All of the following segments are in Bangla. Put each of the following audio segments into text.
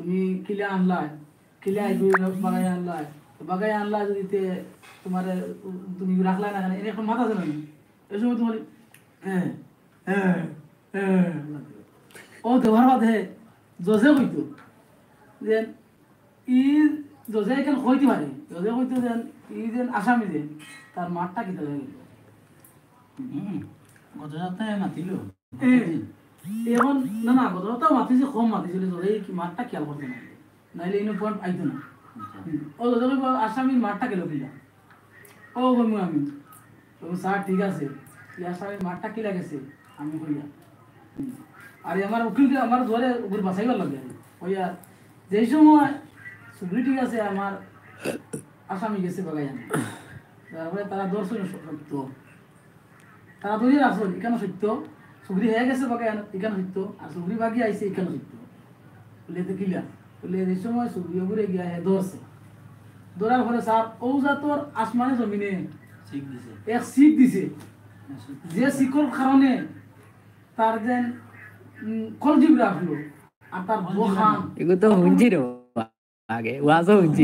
তুমি কিলা আনলা কিলা বাগাই আনলা যদি তোমার তুমি রাখলা না এনে এখন মাথা জানো এই সময় তোমার ও দেওয়ার বাদে জজে কইতো যে ই জজে এখানে কইতে পারে জজে কইতো যে ই যে আসামি যে তার মাঠটা কিতা হয়ে গেল গত সপ্তাহে মাতিল এখন না গত সপ্তাহে মাতিছে কম মাতিছিল জজে কি মাঠটা খেয়াল করতে না নাইলে ইনো পয়েন্ট আইতো না ও জজে কইব আসামির মাঠটা গেল কিলা ও কইমু আমি স্যার ঠিক আছে ই আসামির মাঠটা কিলা গেছে আমি কইয়া আর আমার উকিল আমার ধরে উপর বাঁচাইবার লাগে ওইয়া যেই সময় সুগ্রি ঠিক আছে আমার আসামি গেছে বাগাই তারপরে তারা দর্শন সত্য তারা ধরে রাখছো এখানে সত্য সুগ্রি হয়ে গেছে বাগাই এখানে সত্য আর সুগ্রি বাকি আইছে এখানে সত্য বলে তো কিলা বলে যে সময় সুগ্রি উপরে গিয়া হে ধরছে ধরার পরে স্যার ও জাতর আসমানে জমিনে ঠিক দিছে এক শিখ দিছে যে শিকর কারণে তার যেন কলজিব রাখলো আর তার দোকান এগুলো তো হুঁজি রে আগে ওয়াজও হুঁজি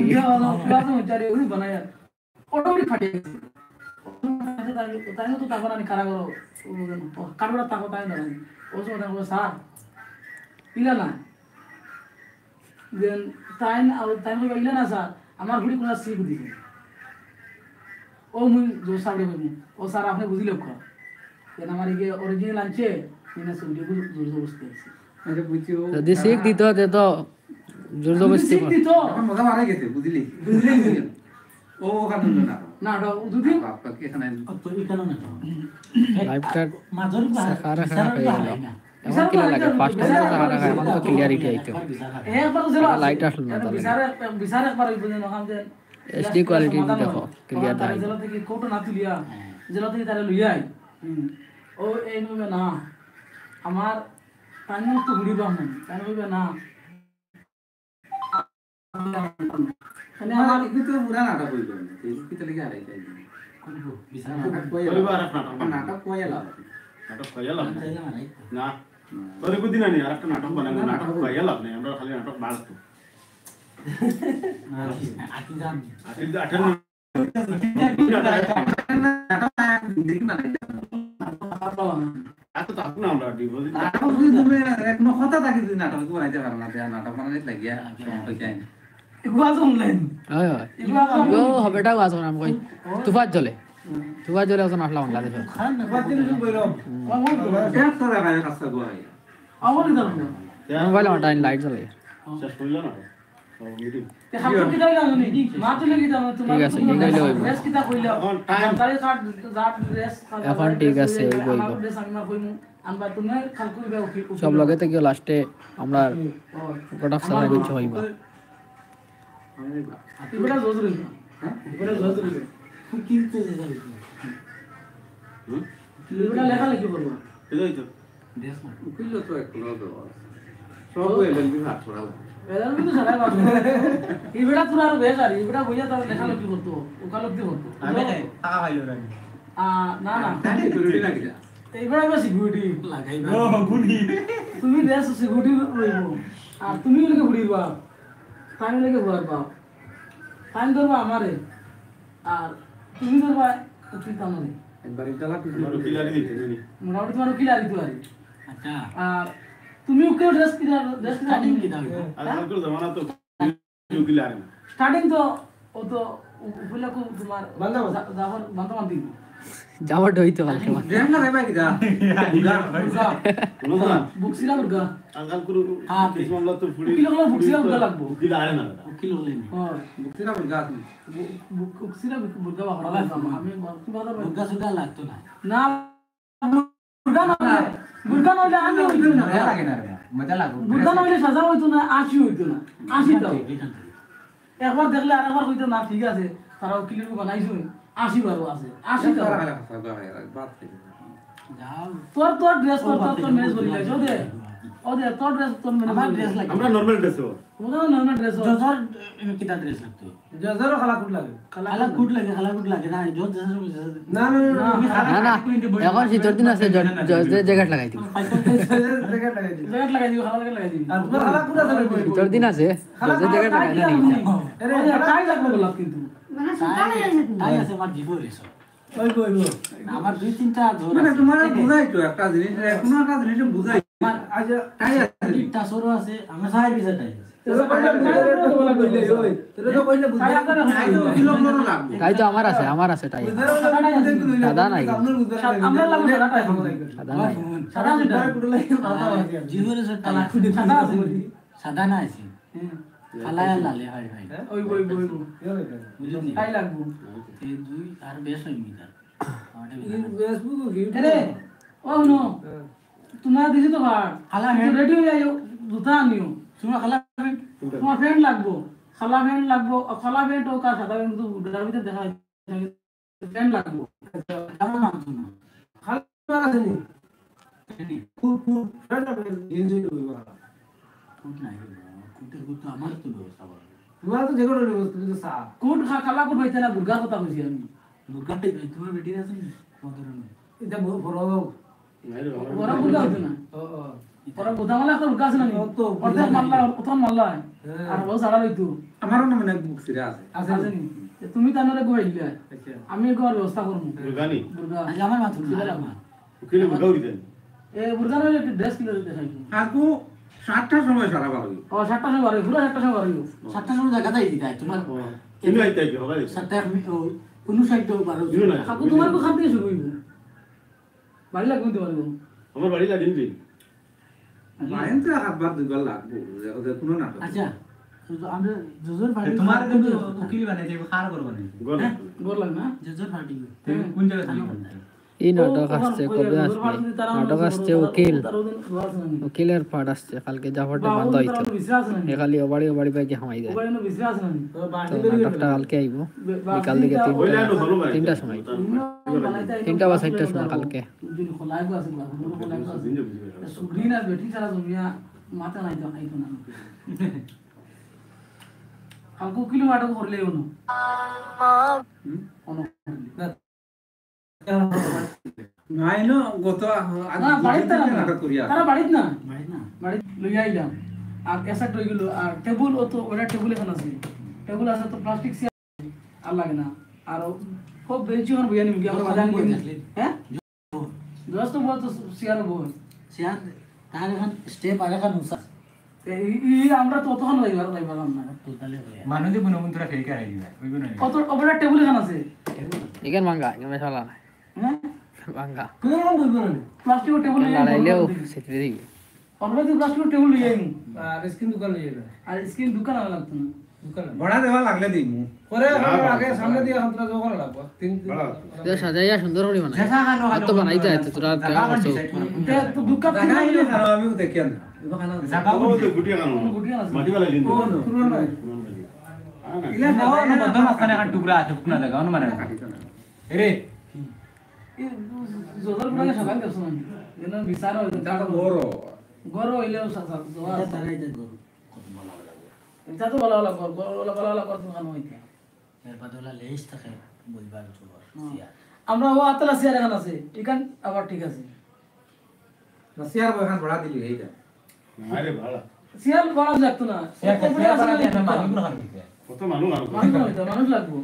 উনি বানায় অটোমেটিক ফাটিয়ে গেছে তাই তো তারপর আমি কারা করো কারোরা তাকে তাই না ও সময় তাকে স্যার ইলা না দেন তাই তাই ইলা না স্যার আমার ঘুরি কোনো শিখ দিছে ও মুই জোর সাবড়ে কইনি ও স্যার আপনি বুঝিলে কর দেন আমার এই অরিজিনাল আনছে নিনা সুবিধা জোর জবরদস্তি আছে আচ্ছা বুঝছো যদি শিখ দিত তে তো জোর জবরদস্তি শিখ দিত এখন মজা মারা গেছে বুঝলি ও ওখানে না না যদি আপনাকে এখানে তো এখানে না লাইভটা মাঝর সারা খারাপ হয়ে গেল এমন কি লাগে ফার্স্ট টাইম তো সারা খারাপ এমন তো ক্লিয়ারিটি আইতো একবার জেলা লাইট আসলো না তাহলে বিচার একবার ওই বুঝে নখান দেন এইচডি কোয়ালিটি দেখো ক্লিয়ার তারা দাই জেলা থেকে কোটো না তুলিয়া জেলা থেকে তারা লইয়াই ও এই নবে না আমার টাইম তো ঘুরি পাম না টাইম হইবে না মানে আমার আমার একটু তো পুরা নাটক হইল এই কি তো লাগি আড়াই যাই বিচার নাটক কইয়া পরিবার নাটক নাটক কইয়া লাভ নাটক কইয়া লাভ নাই। নাই না তোর কোদিন আনি আর একটা নাটক বানাবো নাটক কইয়া লাভ নাই আমরা খালি নাটক বাড়তো আকি জান আটিল 58 দেখি না এত তাক না আমরা ডিপোজিট নাটক যদি তুমি একনো কথা থাকি যদি নাটক কি বানাইতে পারো না দেয়া নাটক বানাইতে লাগিয়া সময় যায় না ইগুয়াজ অনলাইন হয় হয় ও হবেটা ওয়াজ নাম কই তুফাত জ্বলে ওজন আসলা বাংলাদেশে খান না এক তোরা গায়ে রাস্তা গোয়াই আমার দাও মোবাইল অনলাইন লাইট জ্বলে শেষ হইল না মিটিং তে হাত কি দাও জানি মা তো লাগি দাও তোমার ঠিক আছে, কি কইলে হইব? রেস কিটা কইলা এখন time- তারে কাট জাট রেস এখন ঠিক আছে, হইব। রেস আমি মা কইমু আনবা তুমি খাল কইবা সব লগে থেকে লাস্টে আমরা প্রোডাকশন কিছু হইবা ইবড়া জজরি হ্যাঁ ইবড়া জজরি কিনতে যাবে ইবড়া লেখা লিখি করব এই তো দেশ না উকিল তো এক কোনো দেওয়া সব এলেন কি হাত ছড়া এদার কিন্তু সারা বাদ ইবড়া পুরা আর বেজারি ইবড়া বইয়া তার লেখা লিখি করতো ওকালতি করতো আমি টাকা পাইলো না না না তাই জরুরি লাগি না এইবারে বেশি সিকিউরিটি লাগাইবা তুমি দেশ সিকিউরিটি রইব আর তুমি লেগে ঘুরিবা টাইম লেগে ঘুরবা টাইম ধরবা আমারে আর তুমি ধরবা উচিত আমারে একবার ইতালা কি আমার কিলারি দিতে জানি মোটামুটি তোমার কি লাগি পারি আচ্ছা আর তুমি ওকে ড্রেস স্টার্টিং কি দাও আজকাল জামানা তো কিলারি না স্টার্টিং তো ও তো উপলে কো তোমার জাফর বান্দা মানতি যাওয়ার হইতে পারে ড্রেম না ভাই কি দা শুনো না বুকসিলা বুরগা আজকাল কুরু হ্যাঁ, কিছু মামলা তো ফুড়ি উকিল হলে বুকসিলা বুরগা লাগবো কিলারি না উকিল হলেন হ্যাঁ মুক্তিরা বলগা বুকসিলা বুরগা বাখড়া আমি কি কথা বল দুর্গা সুগা লাগতো না না বুরগা নইলে আমি হইতো না লাগে না রে মজা লাগো বুরগা নইলে সাজা হইতো না আশি হইতো না আশি তো এখান থেকে একবার দেখলে আরেকবার হইতো না ঠিক আছে তারা উকিলের বানাইছো 80 বারো আছে 80 তো বাত থেকে যাও তোর ড্রেস তোর ম্যানেজ করি লাগছো দে ও দে তোর ড্রেস তোর মানে আমার ড্রেস লাগে আমরা নরমাল ড্রেসও ওটা না ড্রেস জজর কিটা ড্রেস লাগতো জজরও খালা কুট লাগে খালা গুড লাগে না জজ না না না আমি না না এখন শীতের দিন আছে জজদের জ্যাকেট লাগাই দিব জায়গা লাগাই দিই জ্যাকেট লাগাই দিও খালা লাগাই দিও আর তোমার খালা কুট আছে নাকি শীতের দিন আছে জজদের জ্যাকেট লাগাই না নিচে আরে আরে কাই লাগবে বলা কিন্তু তাই আছে আমার জীবন এসব ওই কই গো আমার দুই তিনটা জোর মানে আছে তোমার বুঝাই তো একটা জিনিস কোনো একটা জিনিস বুঝাই আমার আজ তাই আছে তিনটা সরো আছে আমার সাহেব বিষয়টাই আছে তোরা কইলে ওই তোরা তো কইলে বুঝাই তাই তো কিলোমিটার লাগবে তাই তো আমার আছে তাই সাদা নাই। আমরা লাগবে সাদাটা এখন সাদা নাই সাদা যেটা জীবন এসব তালা সাদা আছে সাদা না আছে খালা লালে হয় ভাই ওই ওই ওই বুঝলি কাই লাগবো এই দুই আর বেশ হয় মিটার আমাদের ফেসবুক কি আরে ও নো তোমার দিছি তো ভাড় খালা রেডি হয়ে যাও জুতা আনিও তোমার খালা তোমার ফ্রেন্ড লাগবো খালা ফ্রেন্ড লাগবো খালা ফ্রেন্ড ও কার সাদা কিন্তু ডার ভিতরে দেখা ফ্রেন্ড লাগবো আমার নাম শুনো খালা আছে নি খুব খুব ফ্রেন্ড এনজয় করবে কোন নাই কুটের কুট আমার তো ব্যবস্থা করো তোমার তো যেগুলো তুমি তো সা কোট খালা কোট হইতে না বুর্গার কথা কইছি আমি দুর্গাটাই তোমার বেটি আছে না মদর এটা বড় বড় বুর্গা হইতো না ও ও বড় বুর্গা মালা একটা বুর্গা আছে না ও তো অর্ধেক মাল্লা প্রথম মাল্লা আর ও সারা হইতো আমারও না মানে বুক সিরা আছে আছে নি তুমি তানরে গোয়াই দিলা আচ্ছা আমি গোয়ার ব্যবস্থা করব গানি বুর্গা আজ আমার মাথা না কিলো গাউরি দেন এ বুর্গা নইলে একটা ড্রেস কিলো দেখাইছো আজকু 7টার সময় সারা ভালো ও 7টা সময় বাড়ি পুরো 7টা সময় বাড়ি সাতটা সময় জায়গা তাই দিতে তোমার কিলো আইতে কি হবে সাতটা কোন সাইড তো বারো কিলো না কাকু তোমার কো খান থেকে শুরু হইব বাড়ি লাগবে তো পারবো আমার বাড়ি লাগিন দিন বাইন তো হাতবার দুইবার লাগবো ওদের কোনো না আচ্ছা তো আমরা জজর পার্টি তোমার কিন্তু উকিল বানাইছে খার করব না গল গোর লাগে না জজর পার্টি কোন জায়গা থেকে বানাইছে এই নাটক আসছে কবে আসবে নাটক আসছে উকিলের পাঠ আসছে কালকে জাফরটা বন্ধ হইতো এ খালি ওবাড়ি ওবাড়ি পাইকে হামাই দেয় তো নাটকটা কালকে আইব বিকাল দিকে তিনটা সময় 3টা বা 4টার সময় কালকে মাথা নাই তো খাইতো না কালকে কিলো নাটক করলে নাইনো গত না বাড়িতে না নাটক করিয়া তারা বাড়িত না বাড়ি না বাড়ি লইয়া আইলাম আর এসা রয়ে গেল আর টেবুল ও তো ওটা টেবুল এখন আছে টেবুল আছে তো প্লাস্টিক চেয়ার আর লাগে না আর খুব বেঞ্চি ওখানে বইয়া নিবি আমরা বাজার নিয়ে হ্যাঁ দোস্ত বল তো চেয়ার বল চেয়ার তার এখন স্টেপ আর এখন উসা আমরা তো তখন লাইবার লাইবার না টোটালি হয়ে মানুষ বনো বন্ধুরা ফেক আই দিবা ওইব না কত ওটা টেবুল এখন আছে এখান ভাঙ্গা এখানে শালা নাই হ্যাঁ ভাঙ্গা কোন বলবো না প্লাস্টিক টেবুল লড়াইলেও সেটা দিবি অলরেডি প্লাস্টিক টেবুল লইয়া আইনি আর স্কিন দোকান নিয়ে যাবে আর স্ক্রিন দোকান আনা লাগতো না দোকান ভাড়া দেওয়া লাগলে দিমু পরে আগে সামনে দিয়ে হাতটা দোকান লাগবে তিন সাজাইয়া সুন্দর করে বানাই শেষা খানো আর তো বানাইতে আইতো তোরা দেখা করছো তো দোকান দেখা হইলে খারাপ আমিও দেখি না জায়গা ও তো গুটিয়া কানো গুটিয়া আছে। মাটি वाला লিন পুরো নয় ইলা নাও না বদ্ধ মাঝখানে একটা টুকরা আছে টুকরা জায়গা অনুমান রে জোদার গুলা সকাল করছ না যেন বিচার হয় দাদা বড় গর হইলেও সাসা এটা তারাই দেন কত ভালো লাগে এটা তো বলা বলা করতে কান হইতে এর বদলা লেজ থাকে বইবার চোর চেয়ার আমরা ও আতলা সিয়ার এখন আছে এখান আবার ঠিক আছে সিয়ার বখান ভাড়া দিলি এইটা আরে ভাড়া সিয়ার বলা লাগতো না কত মানুষ আর মানুষ লাগবো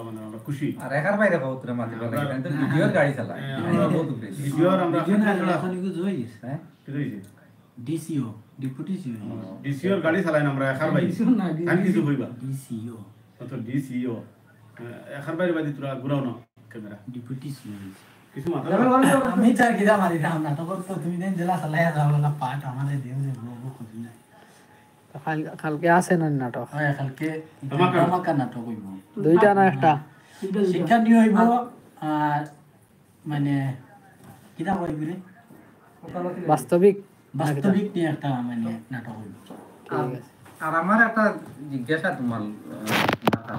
মানে আমরা খুশি আর একার বাইরে বহুত রে মাতি বলে কিন্তু ভিডিওর গাড়ি চালায় আমরা বহুত উপরে ভিডিওর আমরা এখন ইগু জয় গেছে হ্যাঁ কি হইছে ডিসিও ডেপুটি সিও ডিসিওর গাড়ি চালাই না আমরা একার বাইরে আমি কিছু হইবা ডিসিও তো ডিসিও একার বাইরে বাদি তোরা ঘুরাও না ক্যামেরা ডেপুটি সিও কিছু মাথা আমি চাই কি মারি দাম না তো তুমি দেন জেলা চালাইয়া যাও না পাট আমাদের দেও যে বহু খুশি না কালকে আছে না নাটক হয় কালকে আমাকে নাটক হইব দুইটা না একটা শিক্ষা নিয়ে হইব আর মানে কিটা কইব রে বাস্তবিক বাস্তবিক নিয়ে একটা মানে নাটক হইব ঠিক আছে আর আমার একটা জিজ্ঞাসা তোমার মাথা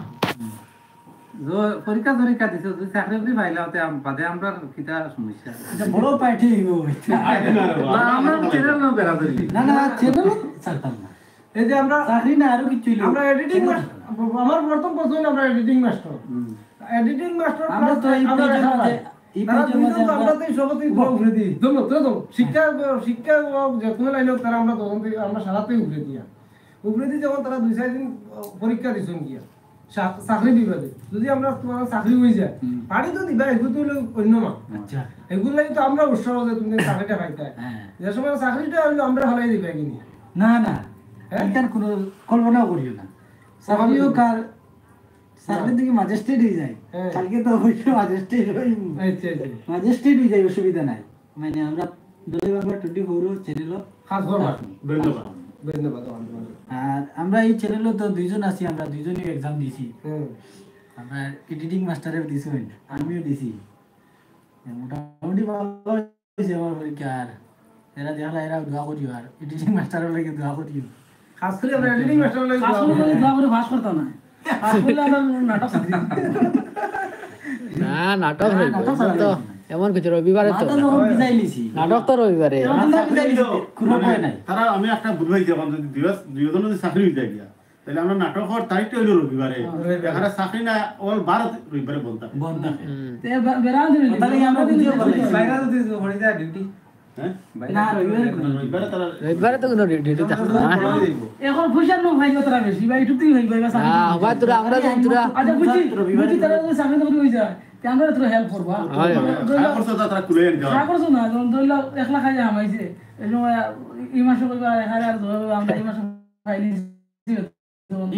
পরীক্ষা জরিকা দিছো তুই চাকরি বাকরি পাইলাও তে বাদে আমরা কিটা সমস্যা এটা বড় পাইটি হইব না আমরা চ্যানেল নো বেরা ধরি না না চ্যানেল ছাড়তাম না এই যে আমরা চাকরি না আরো কিছু আমরা এডিটিং আমার প্রথম প্রশ্ন হলো আমরা এডিটিং মাস্টার আমরা তো এই পেজের মধ্যে আমরা তো সবতেই উপরে দিই শিক্ষা যে কোনো লাইন হোক তারা আমরা তখন থেকে আমরা সারাতেই উপরে দিয়া উপরে দিয়ে যখন তারা 2-4 দিন পরীক্ষা দিছেন গিয়া চাকরি বিভাগে যদি আমরা তোমার চাকরি হয়ে যায় পারি তো দিবা এগুলো তো হলো অন্য মা আচ্ছা এগুলো লাগি তো আমরা উৎসাহ যে তুমি চাকরিটা পাইতে হ্যাঁ যে সময় চাকরিটা হইলো আমরা হলাই দিবা কিনি না না এখান কোনো কল্পনাও করিও না চাকরিও কার চাকরির দিকে ম্যাজিস্ট্রেট হয়ে যায় হ্যাঁ। কালকে তো অবশ্য ম্যাজিস্ট্রেট আচ্ছা ম্যাজিস্ট্রেট হয়ে যায় অসুবিধা নাই মানে আমরা দলে বাবা 24 চ্যানেলও খাস ধন্যবাদ ধন্যবাদ ধন্যবাদ আর আমরা এই চ্যানেলও তো দুইজন আছি আমরা দুইজনই এক্সাম দিছি হুম আমরা এডিটিং মাস্টারেও দিছি আমিও দিছি মোটামুটি ভালো হয়েছে আমার পরীক্ষা আর এরা দেখলা এরা দোয়া করিও আর এডিটিং মাস্টারের লাগে দোয়া করিও খাস করে আমরা এডিটিং মাস্টার লাগি কাজ করে দোয়া করে ভাস করতাম না কাজ করলে আমরা নাটক শিখি না নাটক হইব তো এমন কিছু রবিবারে তো মাথা যখন বিদায় লিছি নাটক তো রবিবারে মাথা বিদায় লিছি কোনো ভয় নাই তারা আমি একটা বুঝবাই যখন যদি দুজন যদি চাকরি হয়ে যায় গিয়া তাহলে আমরা নাটকের তারিখটা হইলো রবিবারে এখানে চাকরি না অল বার রবিবারে বন্ধ থাকে বন্ধ থাকে তে বেরান দিবি তাহলে আমরা ভিডিও বানাই বাইরে যদি হয়ে যায় ডিউটি হ্যাঁ না রবিবারে রবিবারে তারা রবিবারে তো কোনো ডিউটি থাকে না এখন পয়সা নো ভাই তোরা বেশি ভাই একটু তুই ভাই ভাই সামনে হ্যাঁ ভাই তোরা আমরা যখন তোরা আচ্ছা বুঝছি বুঝছি তারা যদি সামনে তো হই যায় তে আমরা তোরা হেল্প করবা হয় যা করছো তারা তুলে এনে যা করছো না যখন ধরলা 1 লাখ আগে আমাইছে এই সময় এই মাসে কইবা 1000 ধরো আমরা এই মাসে ফাইলি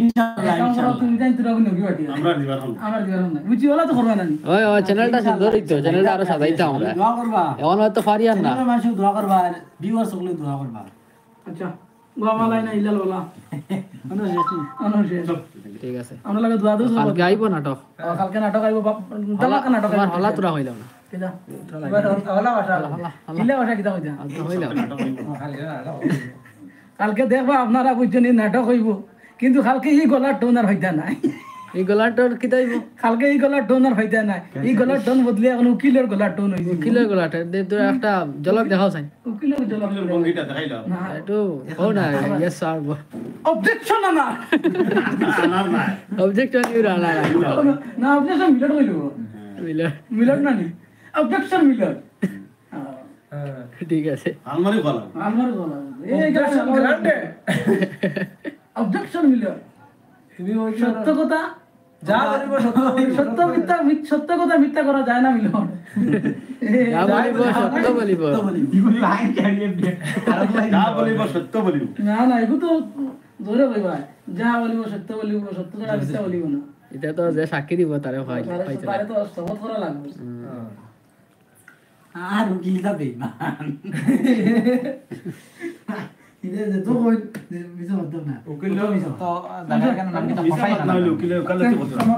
ইনশাআল্লাহ তুমি জান তোরা কোন কি বাটি আমরা দিবার হল আমার দিবার না বুঝছি ওলা তো করবা না নি ওই ওই চ্যানেলটা সুন্দর হইতো চ্যানেলটা আরো সাজাইতো আমরা দোয়া করবা এমন হয়তো পারি আর না চ্যানেলের মানুষ দোয়া করবা আর ভিউয়ার্স সকলে দোয়া করবা আচ্ছা গোমালাই না ইলাল ওলা অনুশেষ ঠিক আছে আমরা লাগে দোয়া দোস কালকে আইব নাটক কালকে নাটক আইব তামাকা নাটক তোমার আইব হলা তোরা হইলাম না কিদা ওলা ভাষা ইলা ভাষা কিদা কইতা হইলাম কালকে দেখবা আপনারা বুঝছেন নাটক হইব কিন্তু কালকে এই গলার টোন আর হইতা নাই এই গলাটোর কি তাইব কালকে এই গলার টোন আর হইতা নাই এই গলার টোন বদলে এখন উকিলের গলার টোন হইছে কিলোর গলাটা তোর একটা ঝলক দেখাও চাই উকিলের গলার বঙ্গিটা দেখাইলাম না একটু ও না ইয়েস স্যার অবজেকশন না আনার না অবজেকশন ইউ রালা না অবজেকশন মিলট হইল মিলে মিলট না নি অবজেকশন মিলট ঠিক আছে আলমারি বলা আমার গলা এই গ্রান্ডে অবজেকশন মিলট তুমি ওই সত্য কথা যা বলিব সত্য মিথ্যা সত্য কথা মিথ্যা করা যায় না মিলন যা বলিব সত্য বলিব যা বলিব সত্য বলিব না না এগু তো ধরে কইবা যা বলিব সত্য বলিব সত্য ছাড়া মিথ্যা বলিব না এটা তো যে সাক্ষী দিব তারে পাইছে তারে তো শপথ করা লাগবে আর উকিল দা বেঈমান ইদে যে তো কই মিছো হতো না উকিল তো দাদা কেন নাম কি মিছা মাত না হইলে উকিলের কাছে কথা